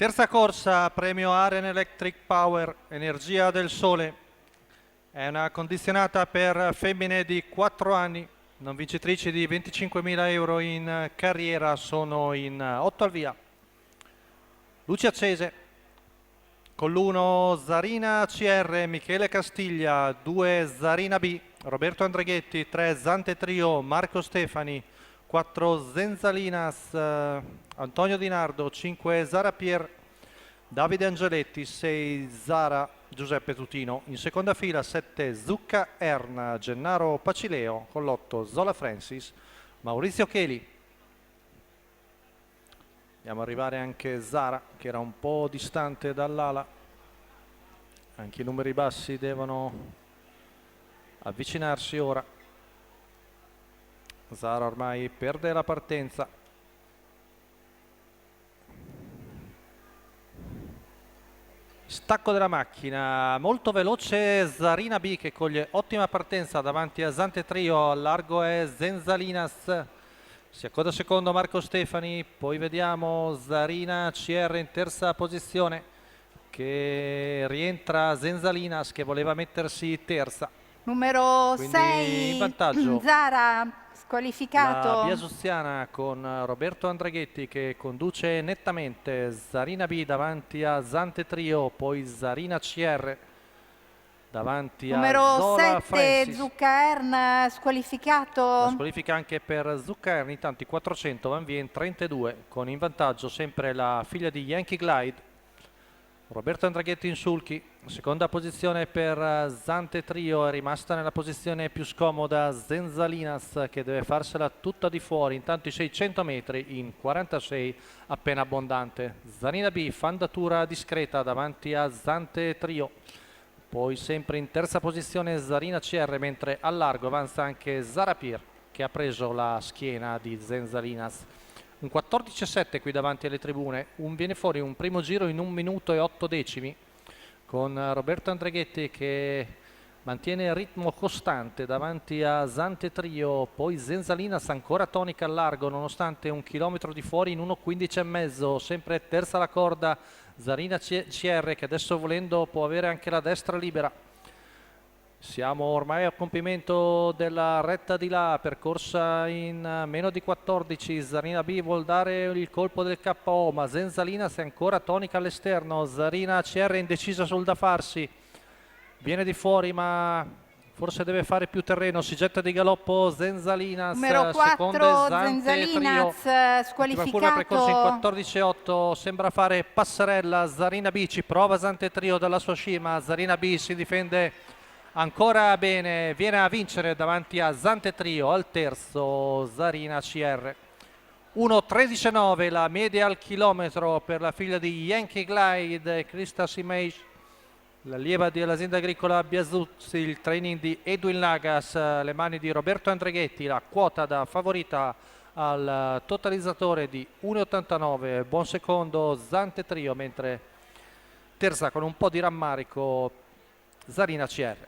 Terza corsa, premio Aren Electric Power, Energia del Sole. È una condizionata per femmine di 4 anni, non vincitrici di 25.000 euro in carriera, sono in 8 al via. Luci accese. Con l'1 Zarina CR, Michele Castiglia, 2 Zarina B, Roberto Andreghetti, 3 Zante Trio, Marco Stefani, 4 Zenzalinas, Antonio Di Nardo, 5 Zara Pier, Davide Angeletti, 6 Zara Giuseppe Tutino. In seconda fila 7 Zucca Erna, Gennaro Pacileo, con l'8 Zola Francis, Maurizio Cheli. Andiamo ad arrivare anche Zara, che era un po' distante dall'ala. Anche i numeri bassi devono avvicinarsi ora. Zara ormai perde la partenza. Stacco della macchina, molto veloce Zarina B che coglie ottima partenza davanti a Zante Trio, al largo è Zenzalinas. Si accoda secondo Marco Stefani, poi vediamo Zarina CR in terza posizione, che rientra Zenzalinas che voleva mettersi terza. Numero Quindi 6, in vantaggio Zara, squalificato. la Biasuziana con Roberto Andreghetti che conduce nettamente. Zarina B davanti a Zante Trio, poi Zarina CR davanti Numero a Zola 7, Francis. Zuccaern, squalificato. La squalifica anche per Zuccaern, intanto i 400 van via in 32, con in vantaggio sempre la figlia di Yankee Glide, Roberto Andreghetti in sulchi. Seconda posizione per Zante Trio, è rimasta nella posizione più scomoda Zenzalinas che deve farsela tutta di fuori, intanto i 600 metri in 46 appena abbondante. Zarina B, fandatura discreta davanti a Zante Trio. Poi sempre in terza posizione Zarina CR, mentre al largo avanza anche Zara Pier che ha preso la schiena di Zenzalinas. Un 14,7 qui davanti alle tribune, viene fuori un primo giro in 1 minuto e 8 decimi con Roberto Andreghetti che mantiene il ritmo costante davanti a Zante Trio, poi Zenzalinas ancora tonica al largo nonostante 1 chilometro di fuori in 1,15,5, sempre terza la corda Zarina CR che adesso volendo può avere anche la destra libera. Siamo ormai al compimento della retta di là, percorsa in meno di 14. Zarina B vuol dare il colpo del KO, ma Zenzalinas è ancora tonica all'esterno. Zarina CR indecisa sul da farsi, viene di fuori ma forse deve fare più terreno, si getta di galoppo Zenzalinas. Numero 4, Zenzalinas, squalificato. Percorso in 14,8, sembra fare passerella. Zarina B ci prova Zante Trio dalla sua cima, Zarina B si difende ancora bene, viene a vincere davanti a Zante Trio al terzo Zarina CR. 1,13,9 la media al chilometro per la figlia di Yankee Glide, Krista Simage, l'allieva dell'azienda agricola Biasuzzi. Il training di Edwin Lagas, le mani di Roberto Andreghetti, la quota da favorita al totalizzatore di 1,89, buon secondo Zante Trio, mentre terza con un po' di rammarico Zarina CR.